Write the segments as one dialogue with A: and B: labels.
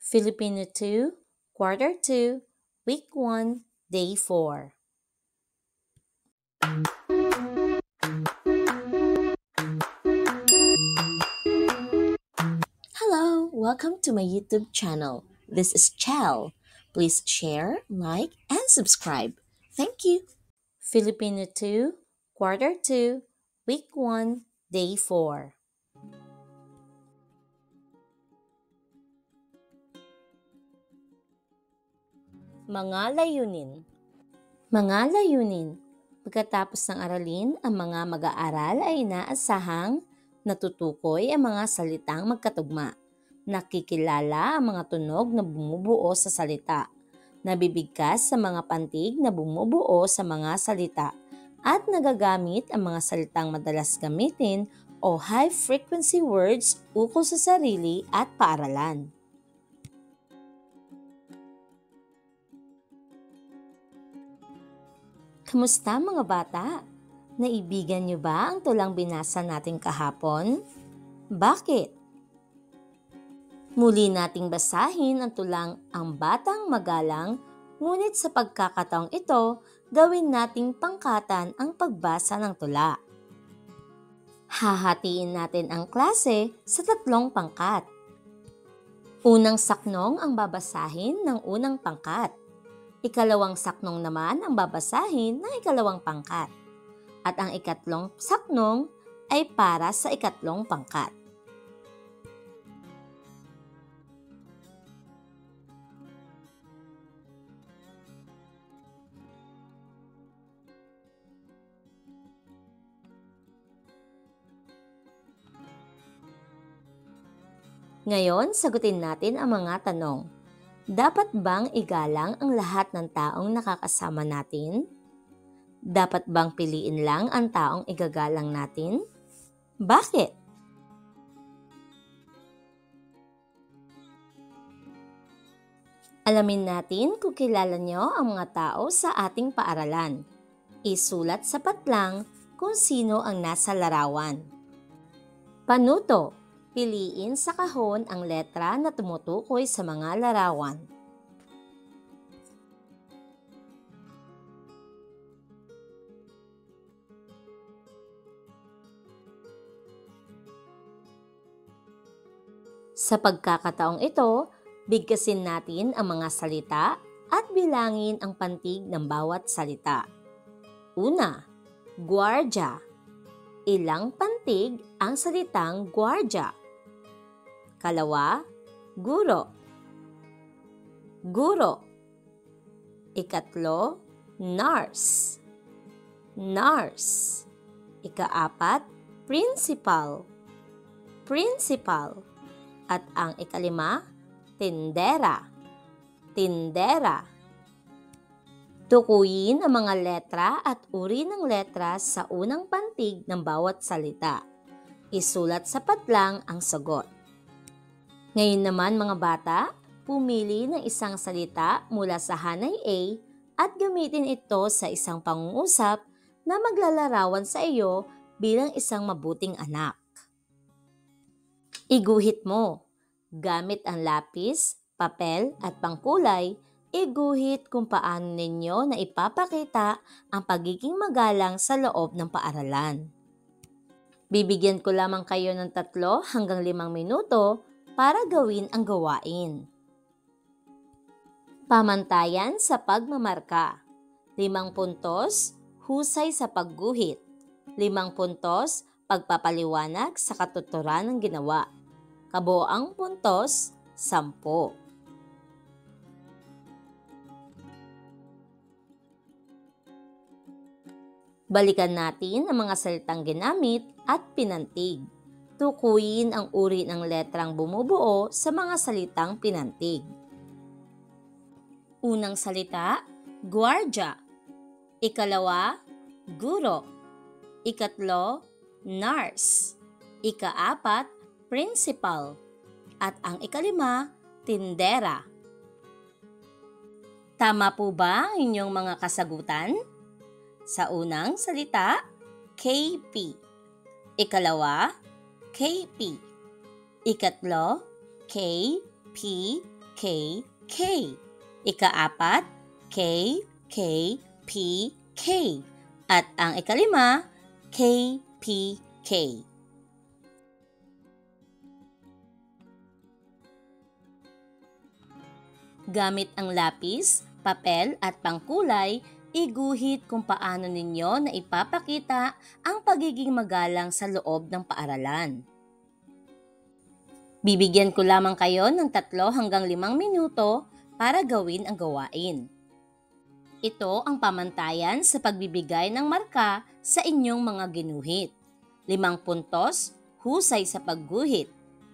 A: Filipino 2, Quarter 2, Week 1, Day 4. Hello, welcome to my YouTube channel. This is Chell. Please share, like, and subscribe. Thank you. Filipino 2, Quarter 2, Week 1, Day 4. Mga layunin. Mga layunin. Pagkatapos ng aralin, ang mga mag-aaral ay inaasahang natutukoy ang mga salitang magkatugma, nakikilala ang mga tunog na bumubuo sa salita, nabibigkas sa mga pantig na bumubuo sa mga salita, at nagagamit ang mga salitang madalas gamitin o high-frequency words ukol sa sarili at paaralan. Kamusta mga bata? Naibigan niyo ba ang tulang binasa natin kahapon? Bakit? Muli nating basahin ang tulang Ang Batang Magalang, ngunit sa pagkakataong ito, gawin nating pangkatan ang pagbasa ng tula. Hahatiin natin ang klase sa 3 pangkat. Unang saknong ang babasahin ng unang pangkat. Ikalawang saknong naman ang babasahin ng ikalawang pangkat. At ang ikatlong saknong ay para sa ikatlong pangkat. Ngayon, sagutin natin ang mga tanong. Dapat bang igalang ang lahat ng taong nakakasama natin? Dapat bang piliin lang ang taong igagalang natin? Bakit? Alamin natin kung kilala nyo ang mga tao sa ating paaralan. Isulat sa patlang kung sino ang nasa larawan. Panuto. Piliin sa kahon ang letra na tumutukoy sa mga larawan. Sa pagkakataong ito, bigkasin natin ang mga salita at bilangin ang pantig ng bawat salita. Una, gwardiya. Ilang pantig ang salitang gwardiya? Kalawa, guro. Guro. Ikatlo, nurse. Nurse. Ikaapat, principal. Principal. At ang ikalima, tindera. Tindera. Tukuyin ang mga letra at uri ng letra sa unang pantig ng bawat salita. Isulat sa patlang ang sagot. Ngayon naman mga bata, pumili ng isang salita mula sa hanay A at gamitin ito sa isang pangungusap na maglalarawan sa iyo bilang isang mabuting anak. Iguhit mo. Gamit ang lapis, papel at pangkulay, iguhit kung paano ninyo na ipapakita ang pagiging magalang sa loob ng paaralan. Bibigyan ko lamang kayo ng 3 hanggang 5 minuto para gawin ang gawain. Pamantayan sa pagmamarka. 5 puntos, husay sa pagguhit. 5 puntos, pagpapaliwanag sa katuturan ng ginawa. Kabuoang puntos, 10. Balikan natin ang mga salitang ginamit at pinantig. Tukuyin ang uri ng letrang bumubuo sa mga salitang pinantig. Unang salita, gwardiya. Ikalawa, guro. Ikatlo, nurse. Ikaapat, principal. At ang ikalima, tindera. Tama po ba ang inyong mga kasagutan? Sa unang salita, KP. Ikalawa, KP. Ikatlo, K, P, K, K. Ika-4, K, K, P, K. At ang ika-5, K, P, K. Gamit ang lapis, papel at pangkulay, iguhit kung paano ninyo na ipapakita ang pagiging magalang sa loob ng paaralan. Bibigyan ko lamang kayo ng 3 hanggang 5 minuto para gawin ang gawain. Ito ang pamantayan sa pagbibigay ng marka sa inyong mga ginuhit. 5 puntos, husay sa pagguhit.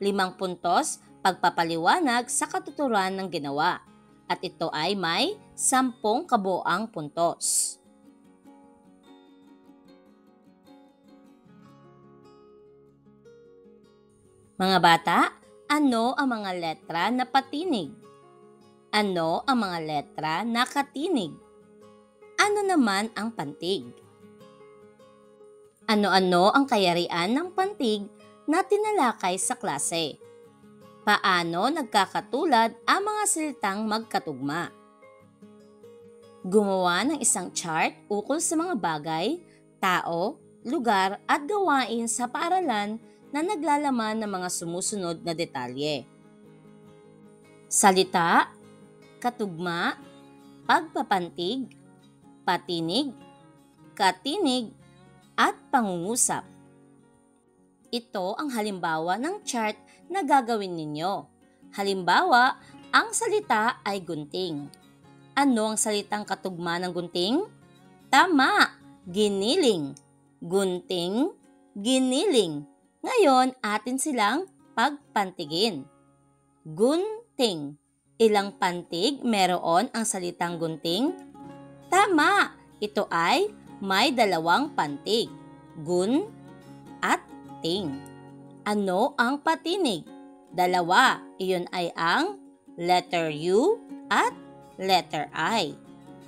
A: 5 puntos, pagpapaliwanag sa katuturan ng ginawa. At ito ay may 10 kabuoang puntos. Mga bata, ano ang mga letra na patinig? Ano ang mga letra na katinig? Ano naman ang pantig? Ano-ano ang kayarian ng pantig na tinalakay sa klase? Paano nagkakatulad ang mga salitang magkatugma? Gumawa ng isang chart ukol sa mga bagay, tao, lugar at gawain sa paaralan na naglalaman ng mga sumusunod na detalye. Salita, katugma, pagpapantig, patinig, katinig, at pangungusap. Ito ang halimbawa ng chart na gagawin ninyo. Halimbawa, ang salita ay gunting. Ano ang salitang katugma ng gunting? Tama! Giniling. Gunting, giniling. Ngayon, atin silang pagpantigin. Gunting. Ilang pantig meron ang salitang gunting? Tama! Ito ay may 2 pantig. Gun at ting. Ano ang patinig? 2. Iyon ay ang letter U at letter I.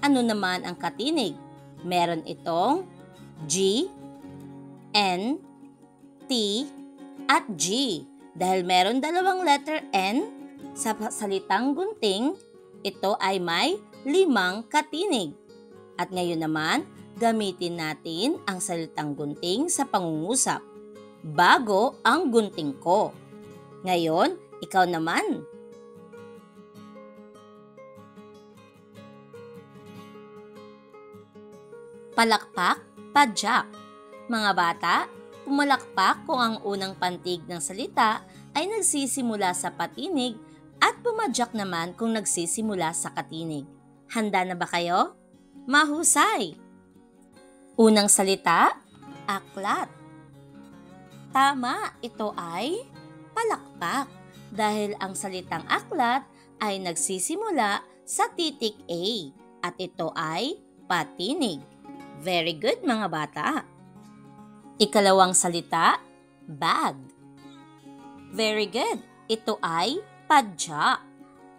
A: Ano naman ang katinig? Meron itong G, N, T, at G. Dahil meron 2 letter N sa salitang gunting, ito ay may 5 katinig. At ngayon naman, gamitin natin ang salitang gunting sa pangungusap. Bago ang gunting ko. Ngayon, ikaw naman. Palakpak, padyak. Mga bata, pumalakpak kung ang unang pantig ng salita ay nagsisimula sa patinig at pumadyak naman kung nagsisimula sa katinig. Handa na ba kayo? Mahusay! Unang salita, aklat. Tama, ito ay palakpak dahil ang salitang aklat ay nagsisimula sa titik A at ito ay patinig. Very good mga bata. Ikalawang salita, bag. Very good. Ito ay padyak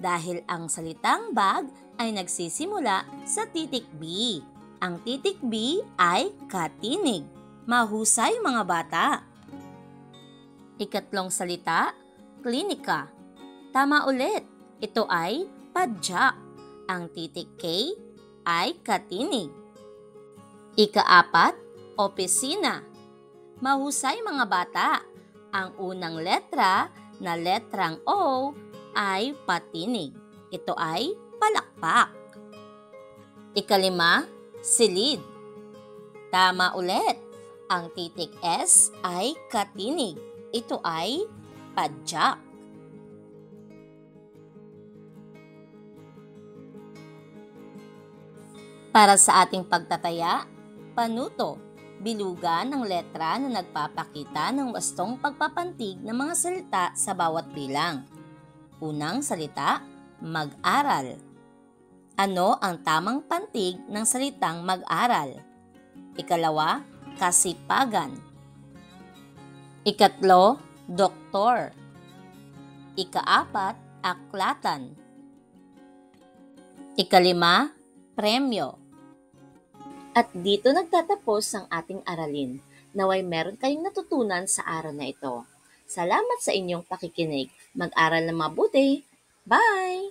A: dahil ang salitang bag ay nagsisimula sa titik B. Ang titik B ay katinig. Mahusay mga bata. Ikatlong salita, klinika. Tama ulit. Ito ay padyak. Ang titik K ay katinig. Ika-4, opisina. Mahusay mga bata. Ang unang letra na letrang O ay patinig. Ito ay palakpak. Ika-5, silid. Tama ulit. Ang titik S ay katinig. Ito ay padyak. Para sa ating pagtataya, panuto, bilugan ng letra na nagpapakita ng wastong pagpapantig ng mga salita sa bawat bilang. Unang salita, mag-aral. Ano ang tamang pantig ng salitang mag-aral? Ikalawa, kasipagan. Ikatlo, doktor. Ika-4, aklatan. Ika-5, premyo. At dito nagtatapos ang ating aralin. Naway meron kayong natutunan sa araw na ito. Salamat sa inyong pakikinig. Mag-aral na mabuti. Bye!